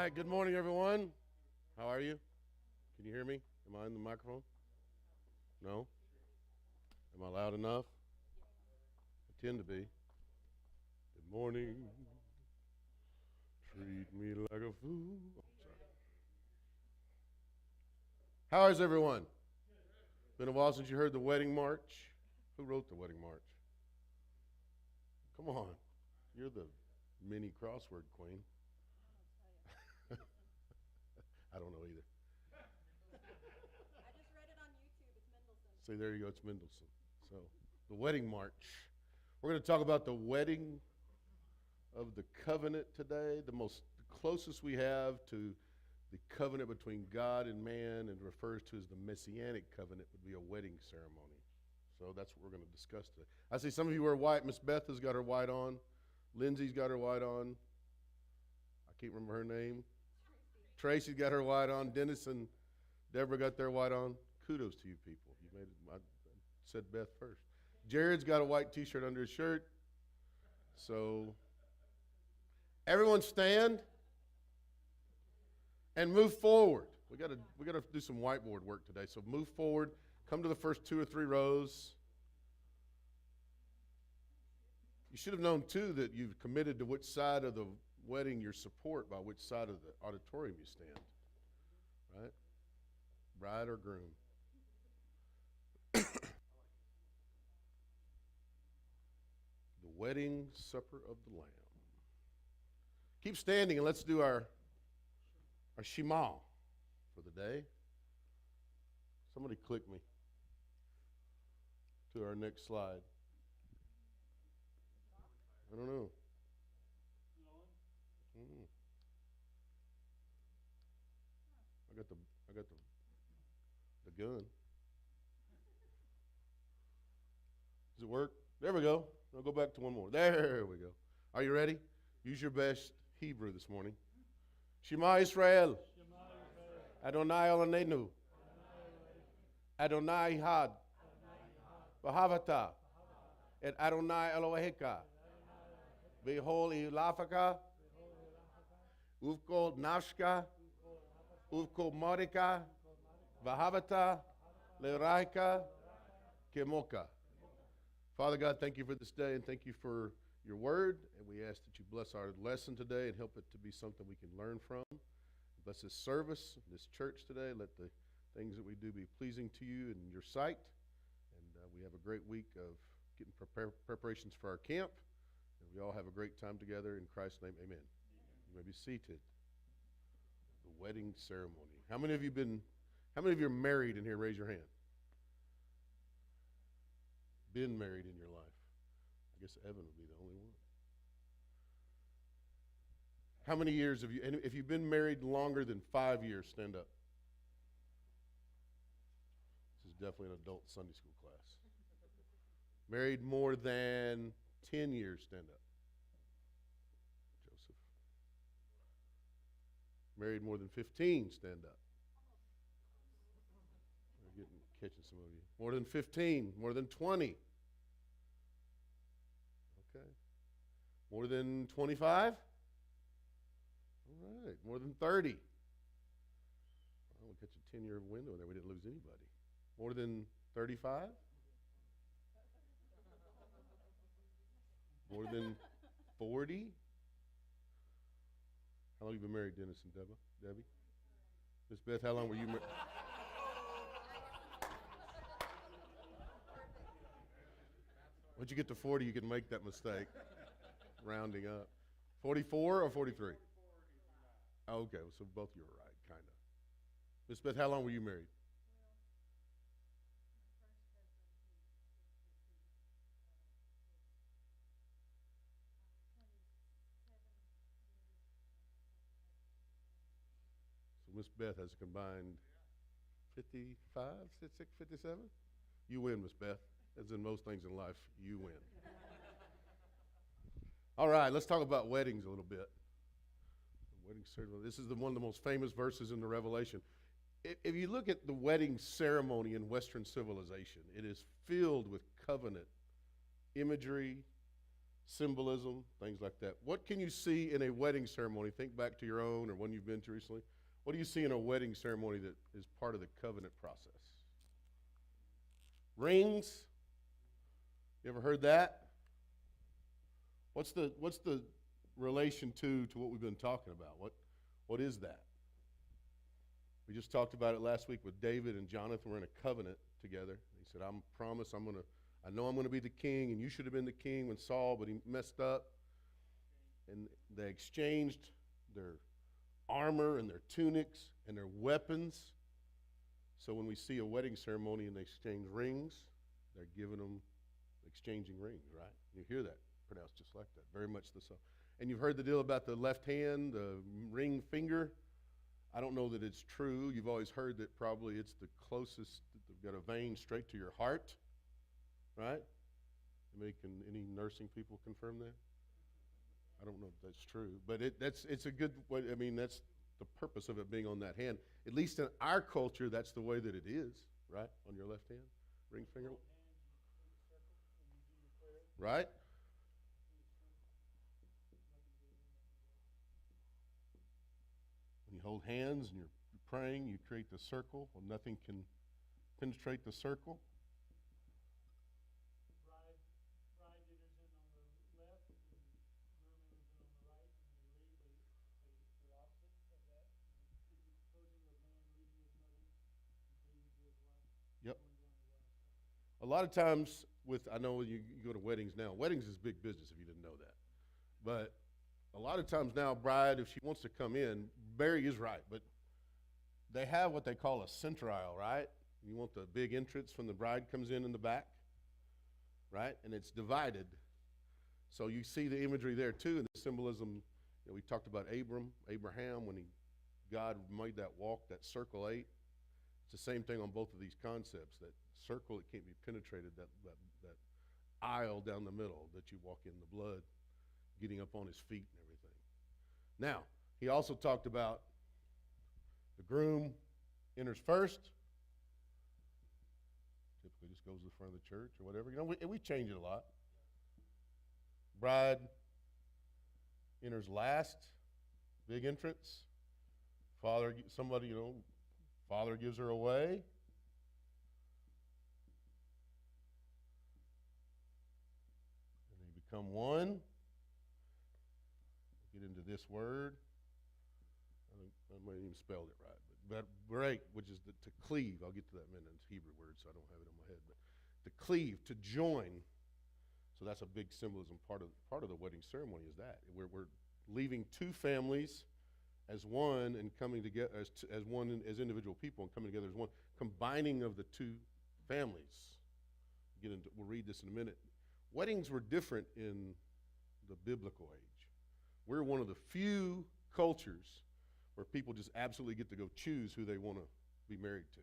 right, good morning, everyone. How are you? Can you hear me? Am I in the microphone? No? Am I loud enough? I tend to be. Good morning. Treat me like a fool. Oh, sorry. How is everyone? Been a while since you heard the wedding march. Who wrote the wedding march? Come on. You're the mini crossword queen. I don't know either. See, there you go. It's Mendelssohn. So, the wedding march. We're going to talk about the wedding of the covenant today, the closest we have to the covenant between God and man, and refers to as the messianic covenant, would be a wedding ceremony. So that's what we're going to discuss today. I see some of you wear white. Miss Beth has got her white on. Lindsay's got her white on. I can't remember her name. Tracy's got her white on. Dennis and Deborah got their white on. Kudos to you people. You made it. I said Beth first. Jared's got a white T-shirt under his shirt. So everyone stand and move forward. We got to do some whiteboard work today. So move forward. Come to the first 2 or 3 rows. You should have known too that you've committed to which side of the wedding you support by which side of the auditorium you stand. Right? Bride or groom. The wedding supper of the Lamb. Keep standing and let's do our Shema for the day. Somebody click me to our next slide. I don't know. I got the gun. Does it work? There we go. I'll go back to one more. There we go. Are you ready? Use your best Hebrew this morning. Shema Israel. Adonai Eloheinu. Adonai Had. V'havata. Et Adonai Eloheka. V'hol ilafaka. Uvkol nafshka. Uvkol marika. V'havata. Le'raika. Kemoka. Father God, thank you for this day and thank you for your word. And we ask that you bless our lesson today and help it to be something we can learn from. Bless this service, this church today. Let the things that we do be pleasing to you and your sight. And we have a great week of getting preparations for our camp. And we all have a great time together. In Christ's name, amen. You may be seated. The wedding ceremony. How many of you are married in here? Raise your hand. Been married in your life? I guess Evan would be the only one. How many years have you, and if you've been married longer than 5 years, stand up. This is definitely an adult Sunday school class. Married more than 10 years, stand up. Joseph. Married more than 15, stand up. Catching some of you. More than 15, more than 20. Okay. More than 25? All right. More than 30. Well, we'll catch a 10-year window there. We didn't lose anybody. More than 35? More than 40? How long have you been married, Dennis and Debbie? Miss Beth, how long were you married? Once you get to 40, you can make that mistake, rounding up. 44 or 43? Okay, so both you were right, kind of. Miss Beth, how long were you married? So Miss Beth has a combined 55, 56, 57? You win, Miss Beth. As in most things in life, you win. All right, let's talk about weddings a little bit. Wedding ceremony. This is one of the most famous verses in the Revelation. If you look at the wedding ceremony in Western civilization, it is filled with covenant imagery, symbolism, things like that. What can you see in a wedding ceremony? Think back to your own or one you've been to recently. What do you see in a wedding ceremony that is part of the covenant process? Rings. You ever heard that? What's the relation to what we've been talking about? What is that? We just talked about it last week with David and Jonathan. We're in a covenant together. He said, I know I'm going to be the king, and you should have been the king when Saul, but he messed up. And they exchanged their armor and their tunics and their weapons. So when we see a wedding ceremony and they exchange rings, they're exchanging rings, right? You hear that pronounced just like that, very much the so. And you've heard the deal about the left hand, the ring finger. I don't know that it's true. You've always heard that probably it's the closest, they've got a vein straight to your heart, right? Any nursing people confirm that? I don't know if that's true, but it's a good way. I mean, that's the purpose of it being on that hand. At least in our culture, that's the way that it is, right? On your left hand, ring finger. Right? When you hold hands and you're praying, you create the circle, well, nothing can penetrate the circle. Bride enters in on the left, and groom enters in on the right, and they leave. They're opposite of that. Is it closing of man leaving his mother and cleaving to his wife? Yep. Going down the left. A lot of times I know you go to weddings now. Weddings is big business if you didn't know that. But a lot of times now, bride, if she wants to come in, Barry is right, but they have what they call a center aisle, right? You want the big entrance when the bride comes in the back, right? And it's divided. So you see the imagery there too, and the symbolism. We talked about Abraham, when God made that walk, that circle 8. It's the same thing on both of these concepts. That circle that can't be penetrated, that aisle down the middle that you walk in, the blood getting up on his feet and everything. Now, he also talked about the groom enters first. Typically just goes to the front of the church or whatever. We change it a lot. Bride enters last, big entrance. Father gives her away. And they become one. Get into this word. I might even spelled it right, but break, which is to cleave. I'll get to that in a minute. It's a Hebrew word, so I don't have it in my head. But to cleave, to join. So that's a big symbolism. Part of the wedding ceremony is that we're leaving two families as one and coming together as one as individual people and coming together as one. Combining of the two families. We'll read this in a minute. Weddings were different in the biblical age. We're one of the few cultures where people just absolutely get to go choose who they want to be married to.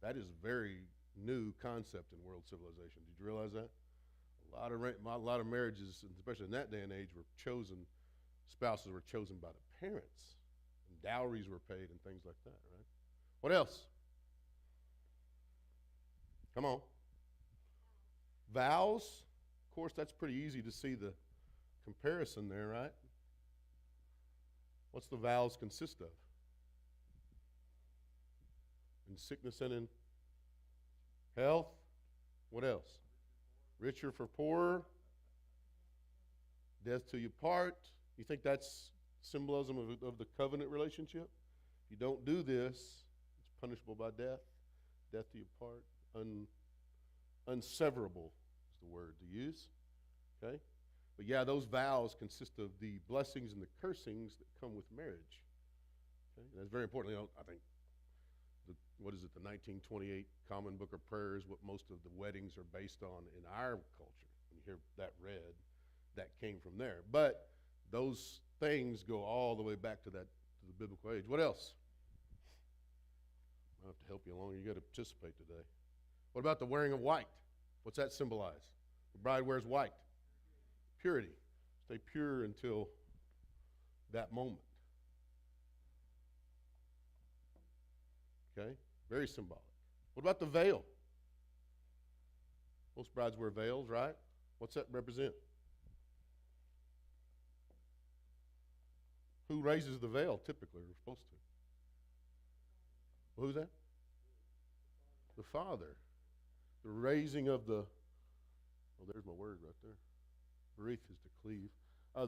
That is a very new concept in world civilization. Did you realize that? A lot of marriages, especially in that day and age, spouses were chosen by the parents. And dowries were paid and things like that, right? What else? Come on. Vows. Of course, that's pretty easy to see the comparison there, right? What's the vows consist of? In sickness and in health. What else? Richer for poorer. Death till you part. You think that's symbolism of the covenant relationship? If you don't do this, it's punishable by death. Death till you part. Unseverable is the word to use. Okay? But yeah, those vows consist of the blessings and the cursings that come with marriage. Okay? And that's very important. I think, the 1928 Common Book of Prayers, what most of the weddings are based on in our culture. When you hear that read, that came from there. But those things go all the way back to the biblical age. What else? I'll have to help you along. You got to participate today. What about the wearing of white? What's that symbolize? The bride wears white. Purity. Stay pure until that moment. Okay? Very symbolic. What about the veil? Most brides wear veils, right? What's that represent? Who raises the veil typically, or supposed to? Who's that? The Father. The raising of the, oh, there's my word right there. Berith is to cleave.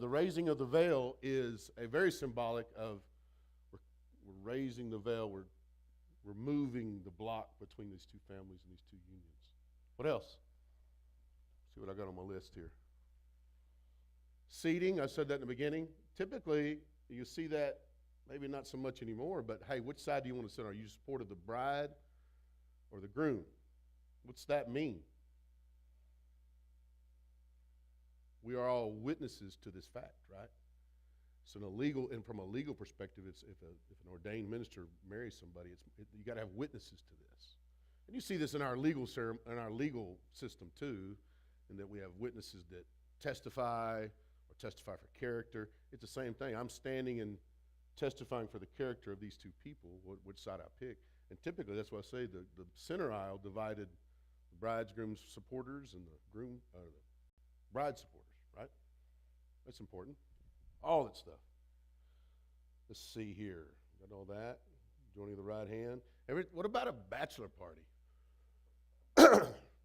The raising of the veil is a very symbolic of we're raising the veil, we're removing the block between these two families and these two unions. What else? See what I got on my list here. Seating, I said that in the beginning. Typically, you see that, maybe not so much anymore, but hey, which side do you want to sit on? Are you support of the bride or the groom? What's that mean? We are all witnesses to this fact, right? So from a legal perspective, it's if an ordained minister marries somebody, you got to have witnesses to this. And you see this in our legal system too, in that we have witnesses that testify or testify for character. It's the same thing. I'm standing and testifying for the character of these two people, which side I pick. And typically, that's why I say the center aisle divided the bridegroom's supporters and the bride supporters, right? That's important. All that stuff. Let's see here. Got all that. Joining the right hand. What about a bachelor party?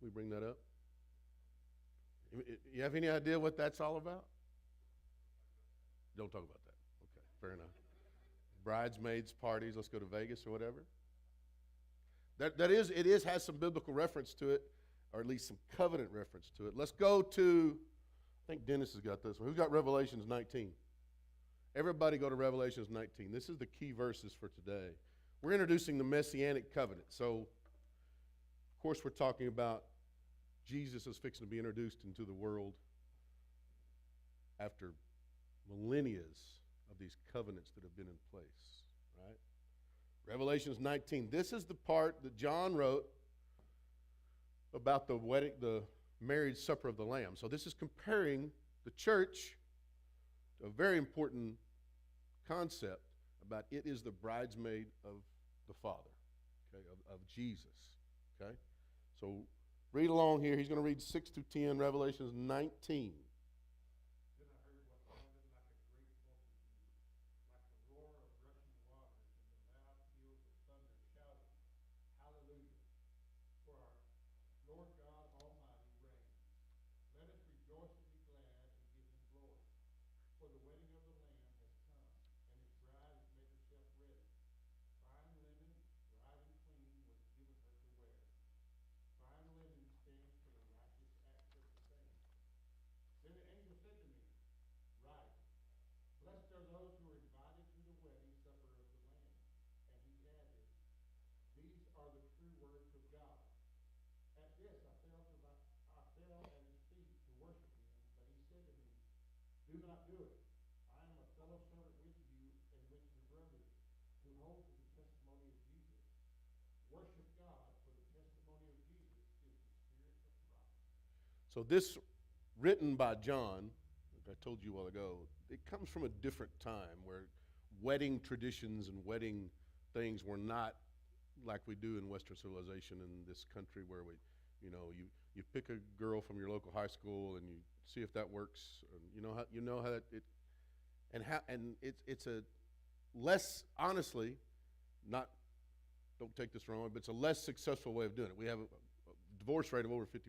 We bring that up. You have any idea what that's all about? Don't talk about that. Okay, fair enough. Bridesmaids parties. Let's go to Vegas or whatever. It has some biblical reference to it, or at least some covenant reference to it. Let's go to, I think Dennis has got this one. Who's got Revelations 19? Everybody go to Revelations 19. This is the key verses for today. We're introducing the Messianic covenant. So, of course, we're talking about Jesus is fixing to be introduced into the world after millennia of these covenants that have been in place, right? Revelations 19. This is the part that John wrote about the wedding, the marriage supper of the Lamb. So this is comparing the church to a very important concept about it is the bridesmaid of the Father, okay, of Jesus, okay? So read along here. He's going to read 6 through 10, Revelations 19. Do not do it. I am a fellow servant with you and with your brothers who hold to the testimony of Jesus. Worship God, for the testimony of Jesus is the spirit of prophecy. So this, written by John, like I told you a while ago, it comes from a different time where wedding traditions and wedding things were not like we do in Western civilization in this country, where you pick a girl from your local high school and you see if that works. You know how it's a less, honestly, not, don't take this wrong, but it's a less successful way of doing it. We have a divorce rate of over 50% in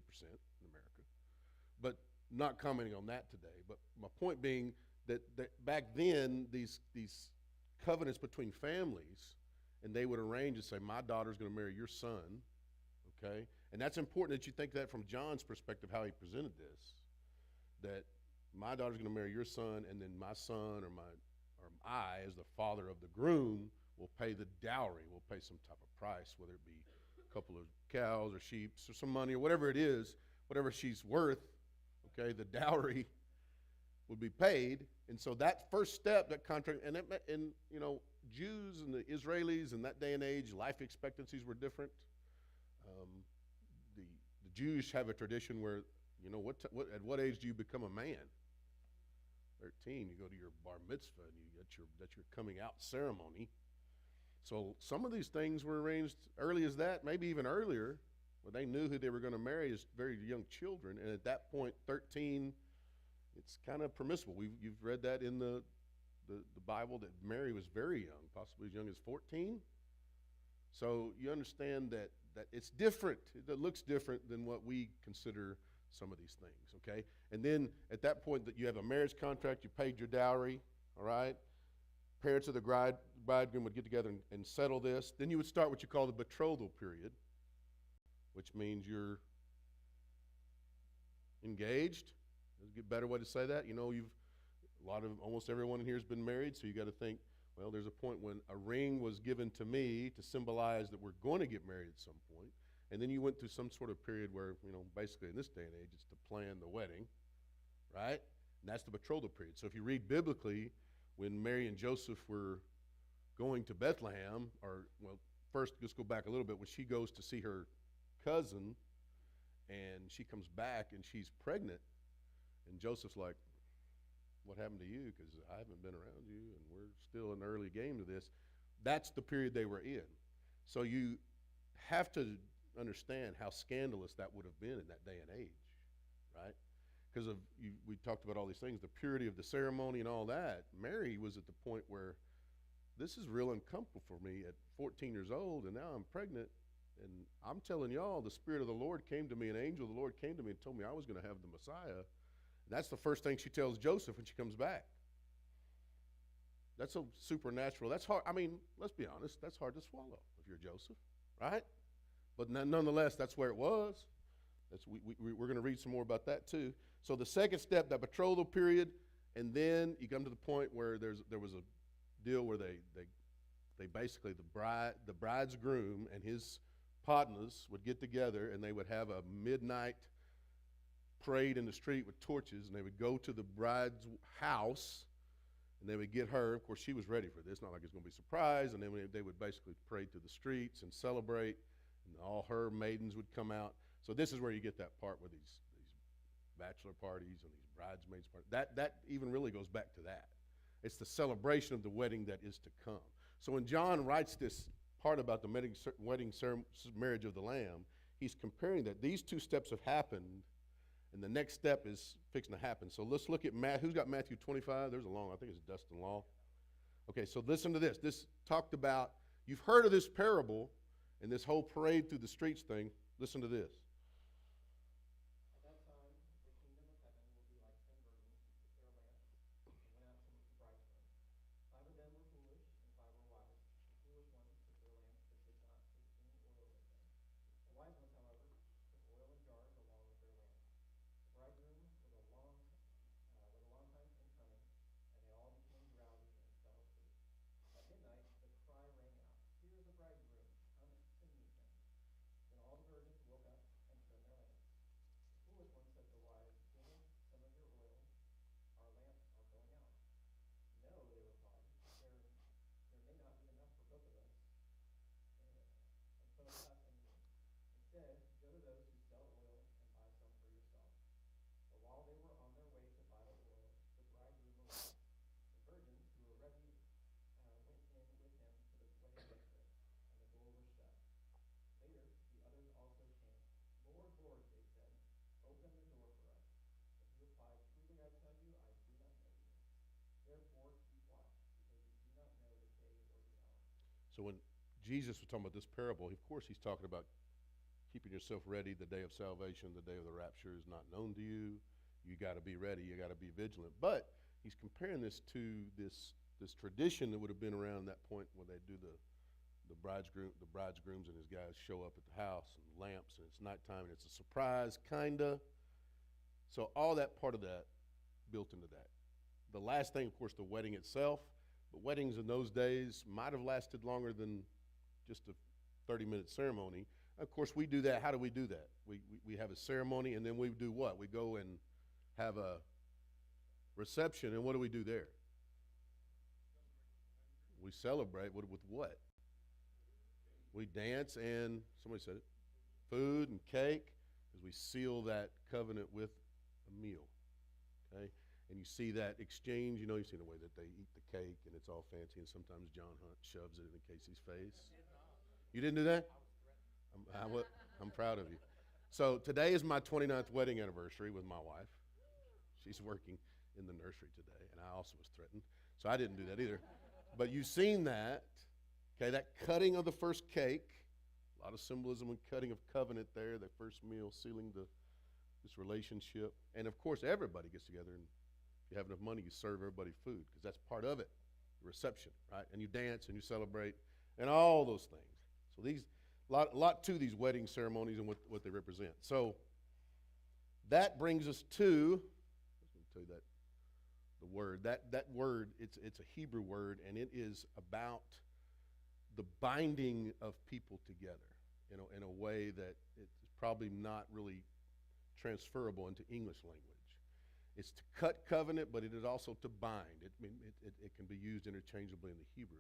America, but not commenting on that today. But my point being that back then these covenants between families, and they would arrange and say, my daughter's going to marry your son, okay? And that's important that you think that from John's perspective, how he presented this, that my daughter's going to marry your son, and then my son or I, as the father of the groom, will pay the dowry. We'll pay some type of price, whether it be a couple of cows or sheep or some money or whatever it is, whatever she's worth, okay, the dowry would be paid. And so that first step, that contract, and Jews and the Israelis in that day and age, life expectancies were different. The Jews have a tradition where, at what age do you become a man? 13, you go to your bar mitzvah, and that's your coming out ceremony. So some of these things were arranged early as that, maybe even earlier, where they knew who they were going to marry as very young children. And at that point, 13, it's kind of permissible. You've read that in the the Bible that Mary was very young, possibly as young as 14. So you understand that it's different. It looks different than what we consider some of these things, okay? And then at that point that you have a marriage contract, you paid your dowry, all right? Parents of the bridegroom would get together and settle this. Then you would start what you call the betrothal period, which means you're engaged. There's a better way to say that. You know, almost everyone in here has been married, so you got to think, well, there's a point when a ring was given to me to symbolize that we're going to get married at some point. And then you went through some sort of period where, you know, basically in this day and age, it's to plan the wedding, right? And that's the betrothal period. So if you read biblically, when Mary and Joseph were going to Bethlehem, first, let's go back a little bit, when she goes to see her cousin, and she comes back and she's pregnant, and Joseph's like, what happened to you? Because I haven't been around you, and we're still in the early game of this. That's the period they were in. So you have to understand how scandalous that would have been in that day and age, right? Because we talked about all these things, the purity of the ceremony and all that. Mary was at the point where this is real uncomfortable for me at 14 years old, and now I'm pregnant, and I'm telling y'all, the Spirit of the Lord came to me, an angel of the Lord came to me and told me I was going to have the Messiah. That's the first thing she tells Joseph when she comes back. That's so supernatural. That's hard. I mean, let's be honest. That's hard to swallow if you're Joseph, right? But nonetheless, that's where it was. We're going to read some more about that too. So the second step, that betrothal period, and then you come to the point where there was a deal where they basically, the bride's groom and his partners would get together, and they would have a midnight parade in the street with torches, and they would go to the bride's house, and they would get her. Of course, she was ready for this. Not like it's going to be a surprise. And then they would basically parade through the streets and celebrate, and all her maidens would come out. So this is where you get that part where these bachelor parties and these bridesmaids parties. That even really goes back to that. It's the celebration of the wedding that is to come. So when John writes this part about the marriage of the Lamb, he's comparing that. These two steps have happened, and the next step is fixing to happen. So let's look at who's got Matthew 25? There's a long, I think it's Dustin Law. Okay, so listen to this. This talked about, you've heard of this parable and this whole parade through the streets thing. Listen to this. So when Jesus was talking about this parable, of course he's talking about keeping yourself ready. The day of salvation, the day of the rapture is not known to you. You got to be ready. You got to be vigilant. But he's comparing this to this tradition that would have been around that point when they do the bridegrooms and his guys show up at the house and lamps, and it's nighttime and it's a surprise, kinda. So all that part of that built into that. The last thing, of course, the wedding itself. But weddings in those days might have lasted longer than just a 30-minute ceremony. Of course, we do that. How do we do that? We have a ceremony, and then we do what? We go and have a reception, and what do we do there? We celebrate with what? We dance and, somebody said it, food and cake, as we seal that covenant with a meal, okay? And you see that exchange, you see the way that they eat the cake, and it's all fancy, and sometimes John Hunt shoves it in Casey's face. You didn't do that? I'm proud of you. So today is my 29th wedding anniversary with my wife. She's working in the nursery today, and I also was threatened. So I didn't do that either. But you've seen that, okay, that cutting of the first cake, a lot of symbolism and cutting of covenant there, that first meal, sealing this relationship. And of course, everybody gets together, and if you have enough money, you serve everybody food, because that's part of it, the reception, right? And you dance and you celebrate and all those things. So these, a lot to these wedding ceremonies and what they represent. So that brings us to, let me tell you that, the word, that word, it's a Hebrew word, and it is about the binding of people together in a way that it's probably not really transferable into English language. It's to cut covenant, but it is also to bind. It can be used interchangeably in the Hebrew.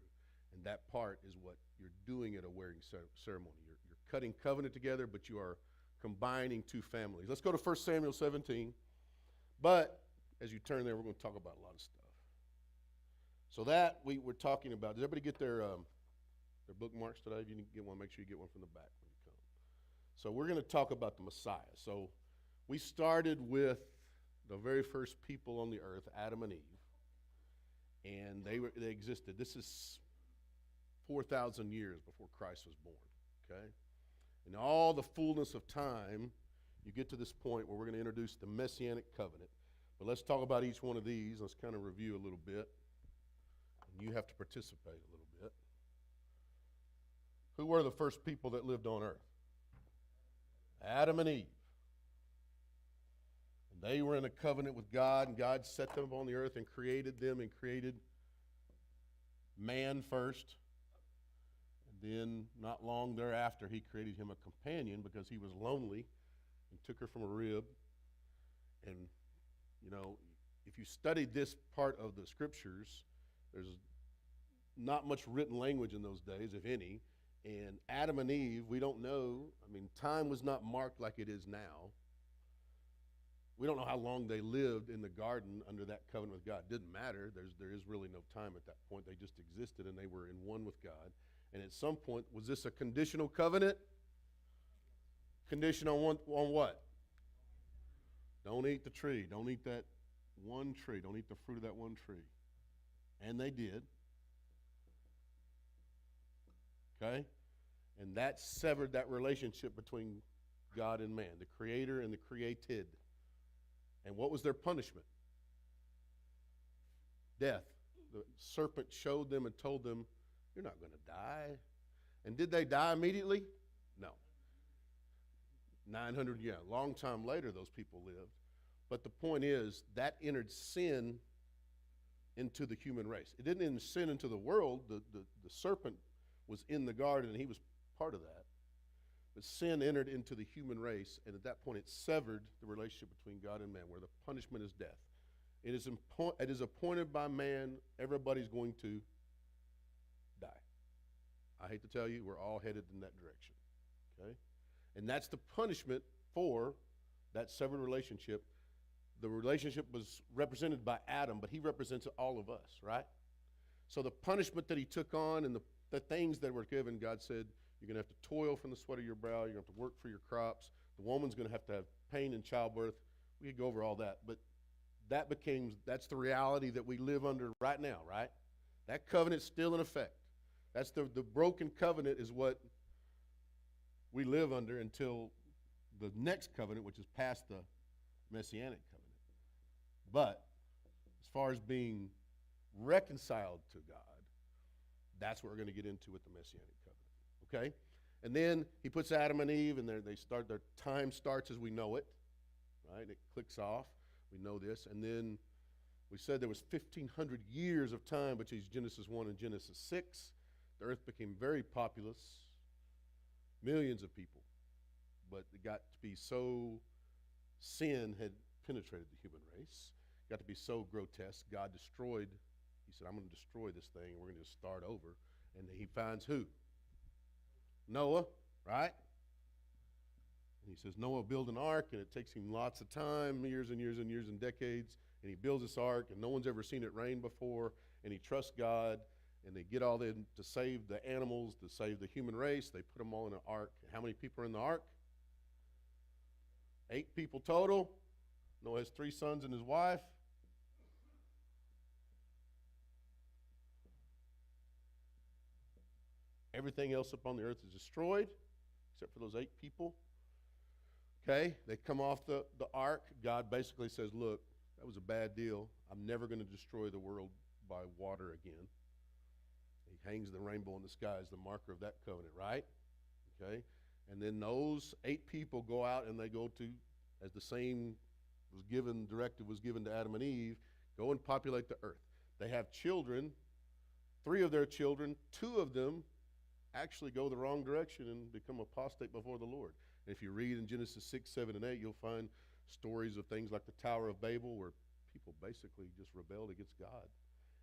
And that part is what you're doing at a wedding ceremony. You're cutting covenant together, but you are combining two families. Let's go to 1 Samuel 17. But as you turn there, we're going to talk about a lot of stuff. So that we're talking about. Does everybody get their bookmarks today? If you didn't get one, make sure you get one from the back when you come. So we're going to talk about the Messiah. So we started with the very first people on the earth, Adam and Eve, and they existed. This is 4,000 years before Christ was born, okay? In all the fullness of time, you get to this point where we're going to introduce the Messianic covenant. But let's talk about each one of these. Let's kind of review a little bit. And you have to participate a little bit. Who were the first people that lived on earth? Adam and Eve. And they were in a covenant with God, and God set them on the earth and created them and created man first. And then, not long thereafter, he created him a companion because he was lonely and took her from a rib. And, you know, if you studied this part of the scriptures, there's not much written language in those days, if any. And Adam and Eve, we don't know. I mean, time was not marked like it is now. We don't know how long they lived in the garden under that covenant with God. It didn't matter. There is really no time at that point. They just existed, and they were in one with God. And at some point, was this a conditional covenant? Condition on what? Don't eat the tree. Don't eat that one tree. Don't eat the fruit of that one tree. And they did. Okay? And that severed that relationship between God and man, the creator and the created. And what was their punishment? Death. The serpent showed them and told them, you're not going to die. And did they die immediately? No. 900, a long time later those people lived. But the point is, that entered sin into the human race. It didn't enter sin into the world. The serpent was in the garden, and he was part of that. But sin entered into the human race, and at that point it severed the relationship between God and man, where the punishment is death. It is appointed by man, everybody's going to die. I hate to tell you, we're all headed in that direction. Okay? And that's the punishment for that severed relationship. The relationship was represented by Adam, but he represents all of us, right? So the punishment that he took on and the things that were given, God said, you're going to have to toil from the sweat of your brow. You're going to have to work for your crops. The woman's going to have pain in childbirth. We could go over all that. But that's the reality that we live under right now, right? That covenant's still in effect. That's the broken covenant is what we live under until the next covenant, which is past the Messianic covenant. But as far as being reconciled to God, that's what we're going to get into with the Messianic covenant. Okay? And then he puts Adam and Eve, and they start, their time starts as we know it, right? It clicks off. We know this. And then we said there was 1,500 years of time between Genesis 1 and Genesis 6. The earth became very populous, millions of people. But it got to be so, sin had penetrated the human race. It got to be so grotesque. God destroyed, he said, I'm going to destroy this thing, and we're going to just start over. And he finds who? Noah, right? And he says, Noah, build an ark, and it takes him lots of time, years and years and years and decades, and he builds this ark, and no one's ever seen it rain before, and he trusts God, and they get all in to save the animals, to save the human race. They put them all in an ark. How many people are in the ark? 8 people total. Noah has 3 sons and his wife. Everything else upon the earth is destroyed, except for those 8 people. Okay, they come off the ark. God basically says, look, that was a bad deal. I'm never going to destroy the world by water again. He hangs the rainbow in the sky as the marker of that covenant, right? Okay, and then those 8 people go out and they go to, as the same directive was given to Adam and Eve, go and populate the earth. They have children. 3 of their children, 2 of them actually go the wrong direction and become apostate before the Lord. And if you read in Genesis 6, 7, and 8, you'll find stories of things like the Tower of Babel where people basically just rebelled against God.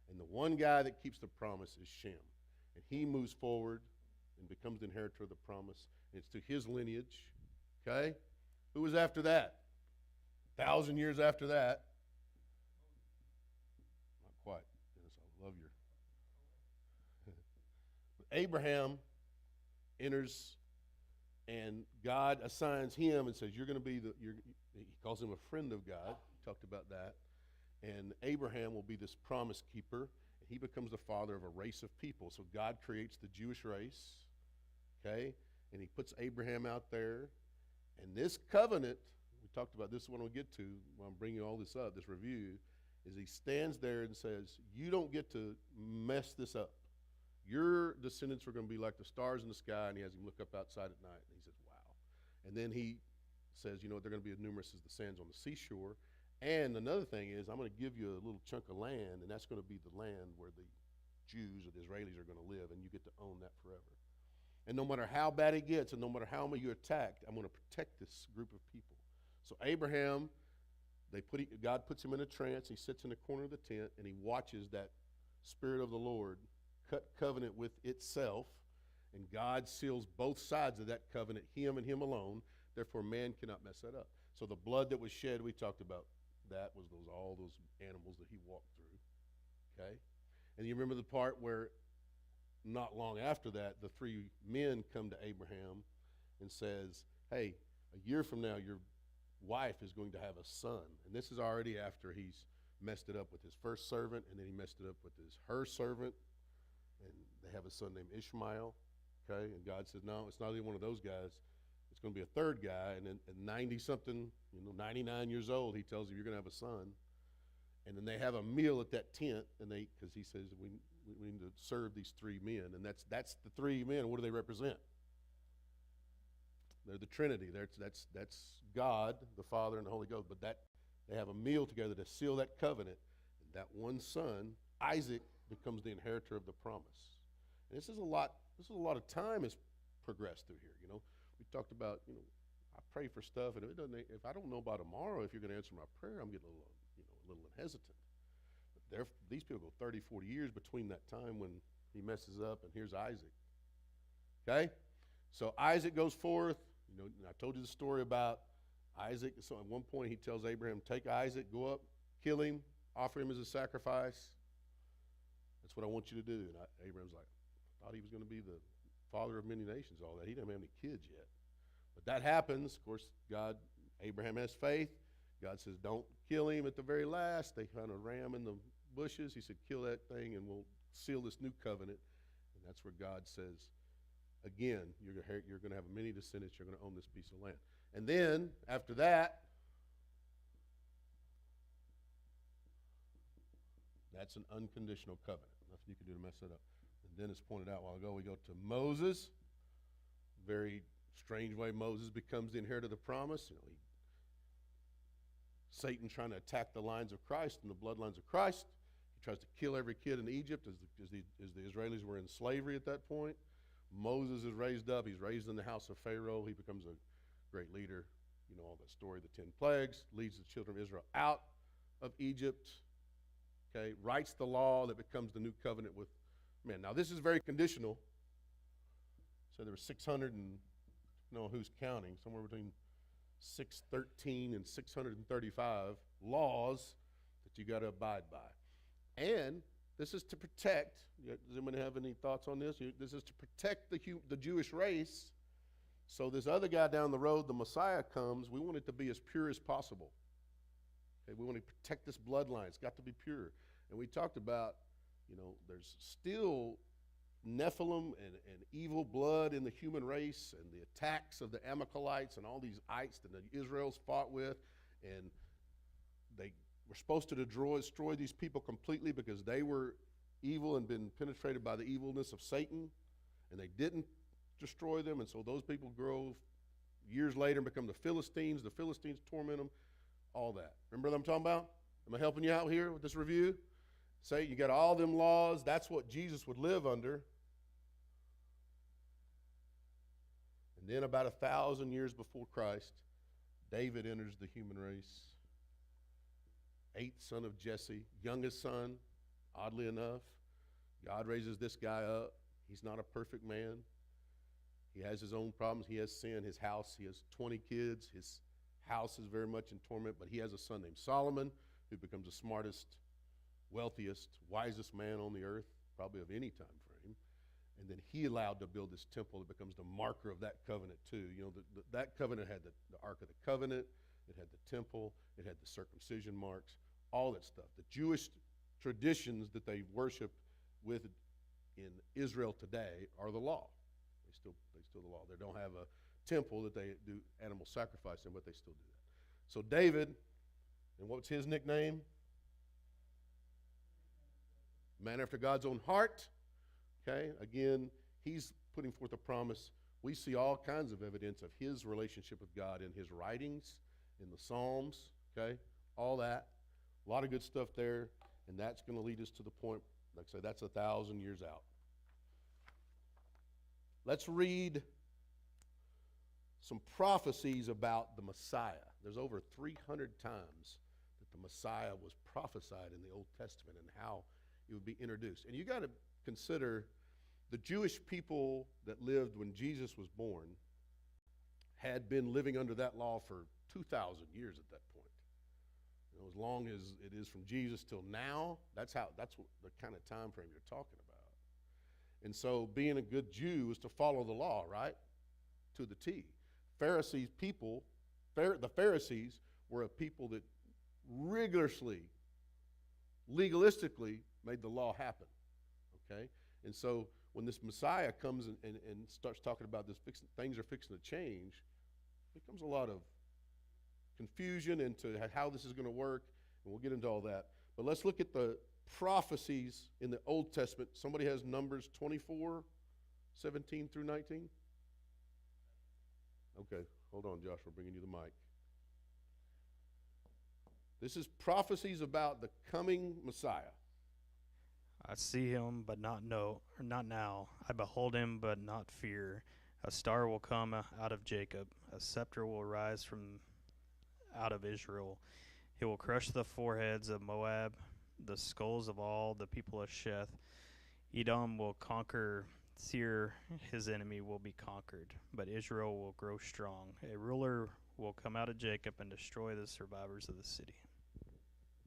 And the one guy that keeps the promise is Shem. And he moves forward and becomes the inheritor of the promise. And it's to his lineage. Okay? Who was after that? 1,000 years after that. Not quite. Dennis, I love your. Abraham enters, and God assigns him and says, you're going to be he calls him a friend of God. We talked about that. And Abraham will be this promise keeper, and he becomes the father of a race of people. So God creates the Jewish race, okay? And he puts Abraham out there. And this covenant, we talked about this one we'll get to when I'm bringing all this up, this review, is he stands there and says, you don't get to mess this up. Your descendants are going to be like the stars in the sky, and he has him look up outside at night, and he says, wow. And then he says, you know what, they're going to be as numerous as the sands on the seashore. And another thing is, I'm going to give you a little chunk of land, and that's going to be the land where the Jews or the Israelis are going to live, and you get to own that forever. And no matter how bad it gets, and no matter how many you're attacked, I'm going to protect this group of people. So Abraham, God puts him in a trance. He sits in the corner of the tent, and he watches that Spirit of the Lord cut covenant with itself, and God seals both sides of that covenant, him and him alone. Therefore, man cannot mess that up. So the blood that was shed, we talked about that, was all those animals that he walked through. Okay? And you remember the part where not long after that, the 3 men come to Abraham and says, hey, a year from now, your wife is going to have a son. And this is already after he's messed it up with his first servant, and then he messed it up with her servant. And they have a son named Ishmael, okay? And God says, no, it's not even one of those guys. It's going to be a third guy. And then at 90-something, 99 years old, he tells him, you're going to have a son. And then they have a meal at that tent, and because he says, we need to serve these 3 men. And that's the 3 men. What do they represent? They're the Trinity. That's God, the Father, and the Holy Ghost. But they have a meal together to seal that covenant. And that one son, Isaac, becomes the inheritor of the promise. And this is a lot of time has progressed through here. We talked about, I pray for stuff, and if I don't know by tomorrow if you're going to answer my prayer, I'm getting a little hesitant. But these people go 30, 40 years between that time when he messes up, and here's Isaac. Okay? So Isaac goes forth. And I told you the story about Isaac. So at one point he tells Abraham, take Isaac, go up, kill him, offer him as a sacrifice. That's what I want you to do. And Abraham's like, I thought he was going to be the father of many nations, all that. He didn't have any kids yet. But that happens. Of course, Abraham has faith. God says, don't kill him at the very last. They found a ram in the bushes. He said, kill that thing and we'll seal this new covenant. And that's where God says, again, you're going to have many descendants. You're going to own this piece of land. And then, after that, that's an unconditional covenant. Nothing you can do to mess it up. And Dennis pointed out a while ago, we go to Moses. Very strange way Moses becomes the inheritor of the promise. Satan trying to attack the lines of Christ and the bloodlines of Christ. He tries to kill every kid in Egypt as the Israelis were in slavery at that point. Moses is raised up. He's raised in the house of Pharaoh. He becomes a great leader. All that story, the 10 plagues, leads the children of Israel out of Egypt. Okay, writes the law that becomes the new covenant with men. Now, this is very conditional. So there were 600 and, who's counting, somewhere between 613 and 635 laws that you got to abide by. And this is to protect, does anyone have any thoughts on this? This is to protect the Jewish race. So this other guy down the road, the Messiah comes, we want it to be as pure as possible. Okay, we want to protect this bloodline. It's got to be pure. And we talked about, there's still Nephilim and evil blood in the human race and the attacks of the Amalekites and all these ites that the Israels fought with, and they were supposed to destroy these people completely because they were evil and been penetrated by the evilness of Satan, and they didn't destroy them, and so those people grow years later and become the Philistines. The Philistines torment them, all that. Remember what I'm talking about? Am I helping you out here with this review? Say you got all them laws. That's what Jesus would live under. And then about 1,000 years before Christ, David enters the human race. 8th son of Jesse, youngest son, oddly enough. God raises this guy up. He's not a perfect man. He has his own problems. He has sin. His house, he has 20 kids. His house is very much in torment, but he has a son named Solomon who becomes the smartest, wealthiest, wisest man on the earth, probably of any time frame. And then he allowed to build this temple that becomes the marker of that covenant too. You know, that covenant had the Ark of the Covenant. It had the temple. It had the circumcision marks, all that stuff. The Jewish traditions that they worship with in Israel today are the law. They still the law. They don't have a temple that they do animal sacrifice in, but they still do that. So David, and what's his nickname? Man after God's own heart. Okay, again, he's putting forth a promise. We see all kinds of evidence of his relationship with God in his writings, in the Psalms, okay, all that. A lot of good stuff there, and that's going to lead us to the point, like I say, that's 1,000 years out. Let's read some prophecies about the Messiah. There's over 300 times that the Messiah was prophesied in the Old Testament and how it would be introduced. And you got to consider the Jewish people that lived when Jesus was born had been living under that law for 2,000 years at that point. You know, as long as it is from Jesus till now, that's what the kind of time frame you're talking about. And so being a good Jew is to follow the law, right? To the T. The Pharisees were a people that rigorously, legalistically made the law happen, okay? And so when this Messiah comes and starts talking about this, things are fixing to change, there comes a lot of confusion into how this is going to work, and we'll get into all that. But let's look at the prophecies in the Old Testament. Somebody has Numbers 24, 17 through 19? Okay, hold on, Josh, we're bringing you the mic. This is prophecies about the coming Messiah. I see him, but not now. I behold him, but not fear. A star will come out of Jacob. A scepter will rise from out of Israel. He will crush the foreheads of Moab, the skulls of all the people of Sheth. Edom will conquer. Seir, his enemy, will be conquered, but Israel will grow strong. A ruler will come out of Jacob and destroy the survivors of the city.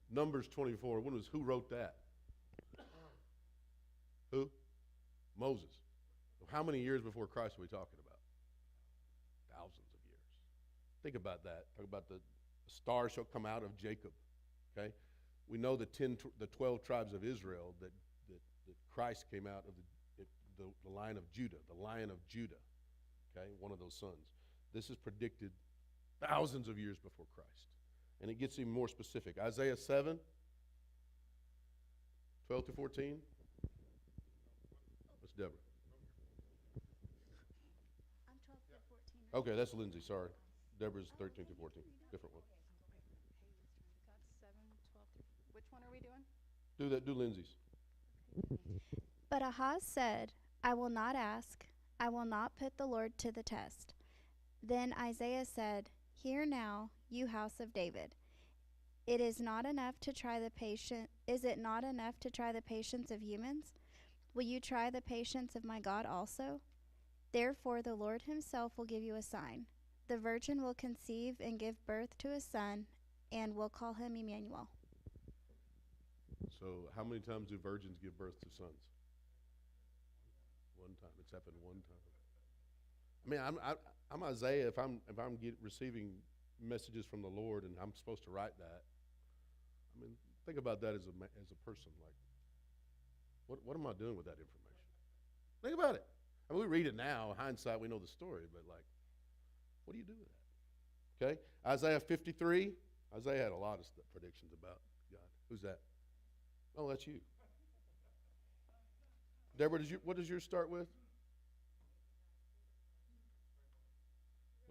Numbers 24. Who wrote that? Who? Moses. How many years before Christ are we talking about? Thousands of years. Think about that. Talk about the star shall come out of Jacob. Okay? We know the 12 tribes of Israel that Christ came out of the line of Judah, the Lion of Judah. Okay? One of those sons. This is predicted thousands of years before Christ. And it gets even more specific. Isaiah 7, 12 to 14. That's Deborah. I'm 12 to 14. Okay, that's Lindsay, sorry. Deborah's 13 to 14. Different one. Got 7, 12 to... Which one are we doing? Do Lindsay's. But Ahaz said, I will not ask, I will not put the Lord to the test. Then Isaiah said, Hear now, you house of David. Is it not enough to try the patience of humans? Will you try the patience of my God also? Therefore the Lord himself will give you a sign. The virgin will conceive and give birth to a son, and will call him Emmanuel. So how many times do virgins give birth to sons? One time. It's happened one time. I mean, I'm Isaiah. If I'm receiving messages from the Lord and I'm supposed to write that, I mean, think about that as a person. Like, what am I doing with that information? Think about it. I mean, we read it now. In hindsight, we know the story, but like, what do you do with that? Okay? Isaiah 53. Isaiah had a lot of predictions about God. Who's that? Oh, that's you. Deborah, what does yours start with?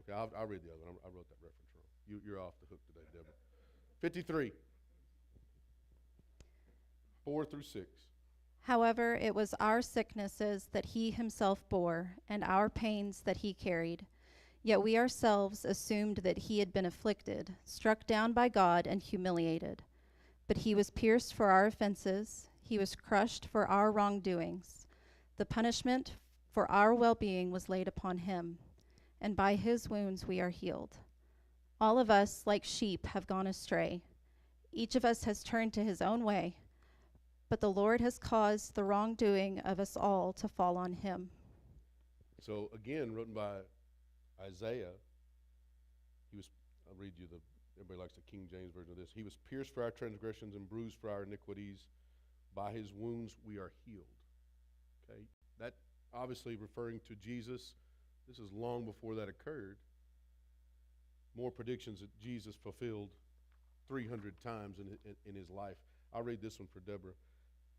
Okay, I'll read the other one. I wrote that reference wrong. You're off the hook today, Deborah. 53, 4 through 6. However, it was our sicknesses that he himself bore, and our pains that he carried. Yet we ourselves assumed that he had been afflicted, struck down by God, and humiliated. But he was pierced for our offenses, he was crushed for our wrongdoings. The punishment for our well-being was laid upon him, and by his wounds we are healed. All of us, like sheep, have gone astray. Each of us has turned to his own way, but the Lord has caused the wrongdoing of us all to fall on him. So again, written by Isaiah. I'll read you everybody likes the King James version of this. He was pierced for our transgressions and bruised for our iniquities. By his wounds we are healed. Okay, that obviously referring to Jesus. This is long before that occurred. More predictions that Jesus fulfilled 300 times in his life. I'll read this one for Deborah.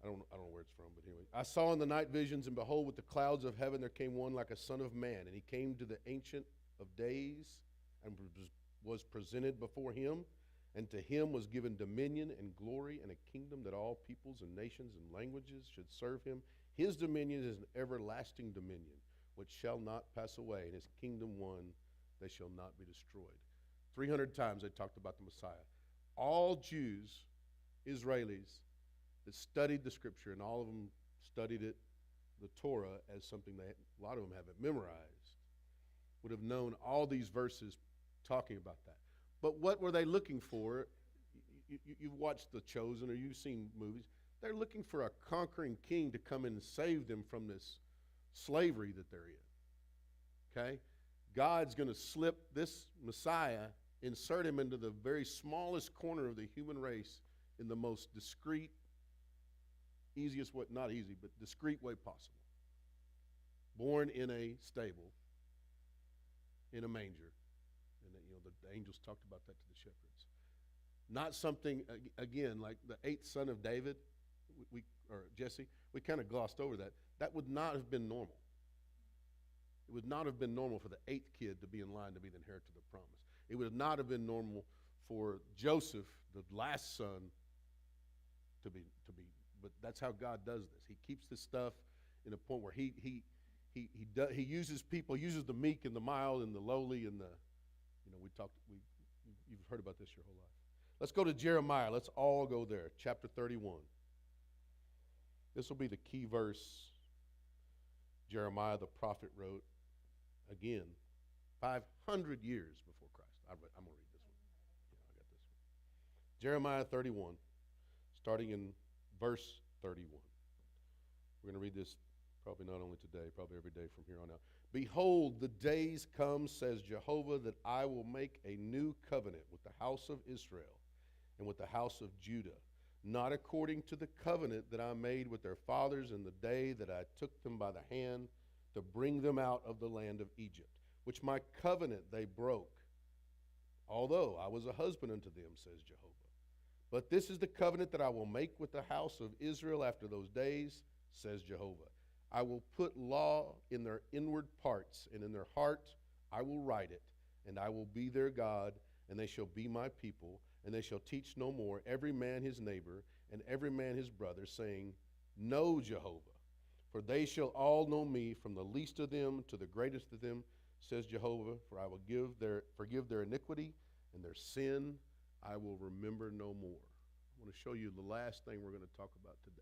I don't know where it's from, but anyway. I saw in the night visions, and behold, with the clouds of heaven there came one like a son of man, and he came to the Ancient of Days and was presented before him, and to him was given dominion and glory and a kingdom that all peoples and nations and languages should serve him. His dominion is an everlasting dominion, which shall not pass away, and his kingdom one they shall not be destroyed. 300 times they talked about the Messiah. All Jews, Israelis, that studied the Scripture, and all of them studied it, the Torah, as something a lot of them have it memorized, would have known all these verses talking about that. But what were they looking for? You've watched The Chosen, or you've seen movies. They're looking for a conquering king to come in and save them from this slavery that they're in. Okay? God's going to slip this Messiah, insert him into the very smallest corner of the human race in the most discreet, easiest way, not easy, but discreet way possible. Born in a stable, in a manger. And the angels talked about that to the shepherds. Not something, again, like the 8th son of David, or Jesse, we kind of glossed over that. That would not have been normal. It would not have been normal for the 8th kid to be in line to be the inheritor of the promise. It would not have been normal for Joseph, the last son, to be. But that's how God does this. He keeps this stuff in a point where he uses people, uses the meek and the mild and the lowly and the, you've heard about this your whole life. Let's go to Jeremiah. Let's all go there. Chapter 31. This will be the key verse Jeremiah the prophet wrote, again, 500 years before Christ. I'm going to read this one. Yeah, I got this one. Jeremiah 31, starting in verse 31. We're going to read this probably not only today, probably every day from here on out. Behold, the days come, says Jehovah, that I will make a new covenant with the house of Israel and with the house of Judah, not according to the covenant that I made with their fathers in the day that I took them by the hand to bring them out of the land of Egypt, which my covenant they broke, although I was a husband unto them, says Jehovah. But this is the covenant that I will make with the house of Israel after those days, says Jehovah. I will put law in their inward parts, and in their heart I will write it, and I will be their God, and they shall be my people, and they shall teach no more every man his neighbor, and every man his brother, saying, Know Jehovah, for they shall all know me, from the least of them to the greatest of them, says Jehovah, for I will forgive their iniquity, and their sin I will remember no more. I want to show you the last thing we're going to talk about today.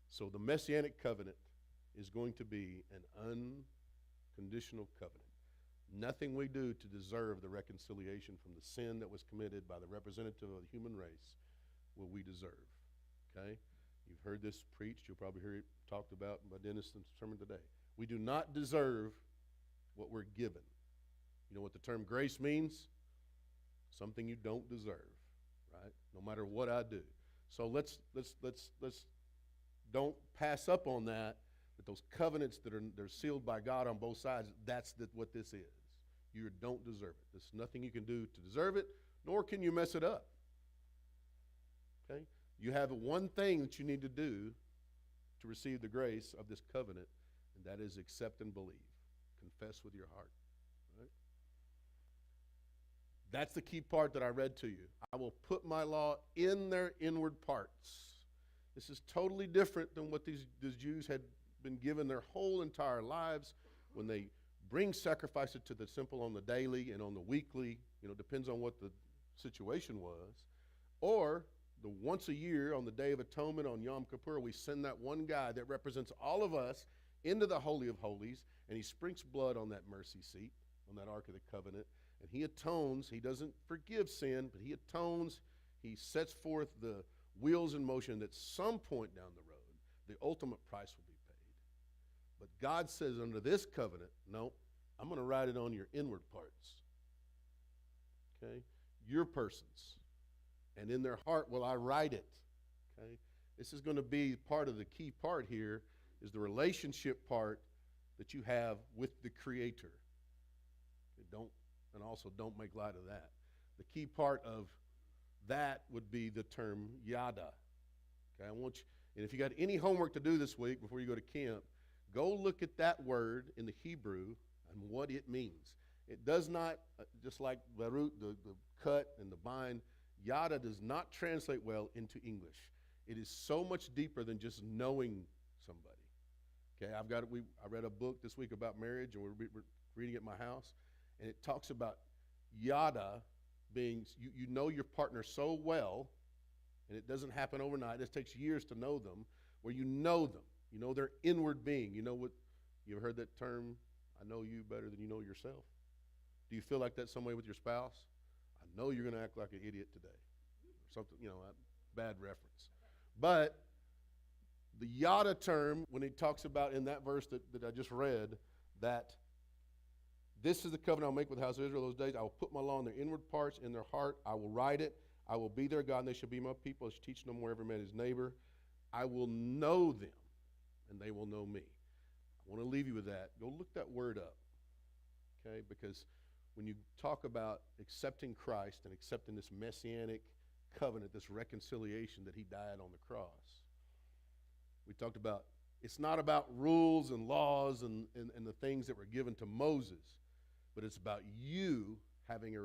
So the Messianic covenant is going to be an unconditional covenant. Nothing we do to deserve the reconciliation from the sin that was committed by the representative of the human race will we deserve. Okay? You've heard this preached. You'll probably hear it talked about by Dennis in the sermon today. We do not deserve what we're given. You know what the term grace means? Something you don't deserve, right? No matter what I do. So let's don't pass up on that those covenants that are sealed by God on both sides, that's what this is. You don't deserve it. There's nothing you can do to deserve it, nor can you mess it up. Okay? You have one thing that you need to do to receive the grace of this covenant, and that is accept and believe. Confess with your heart. Right? That's the key part that I read to you. I will put my law in their inward parts. This is totally different than what these Jews had been given their whole entire lives when they bring sacrifices to the temple on the daily and on the weekly, depends on what the situation was, or the once a year on the Day of Atonement on Yom Kippur, we send that one guy that represents all of us into the Holy of Holies, and he sprinkles blood on that mercy seat, on that Ark of the Covenant, and he atones. He doesn't forgive sin, but he atones. He sets forth the wheels in motion that some point down the road, the ultimate price will be paid. But God says under this covenant, no, I'm going to write it on your inward parts. Okay? Your persons. And in their heart will I write it. Okay? This is going to be part of the key part here is the relationship part that you have with the Creator. And also don't make light of that. The key part of that would be the term yada. Okay, I want you, and if you got any homework to do this week before you go to camp, go look at that word in the Hebrew and what it means. It does not, just like Barut, the cut and the bind, yada does not translate well into English. It is so much deeper than just knowing somebody. Okay, I read a book this week about marriage, and we're reading it at my house, and it talks about yada being, you know your partner so well, and it doesn't happen overnight. It takes years to know them, where you know them. You know their inward being. You know what, you ever heard that term, I know you better than you know yourself? Do you feel like that some way with your spouse? I know you're going to act like an idiot today. Or something, a bad reference. But the yada term, when he talks about in that verse that I just read, that this is the covenant I'll make with the house of Israel those days. I will put my law in their inward parts, in their heart. I will write it. I will be their God, and they shall be my people. I shall teach them where every man his neighbor. I will know them, and they will know me. I want to leave you with that. Go look that word up, okay? Because when you talk about accepting Christ and accepting this messianic covenant, this reconciliation that he died on the cross, we talked about it's not about rules and laws and the things that were given to Moses, but it's about you having a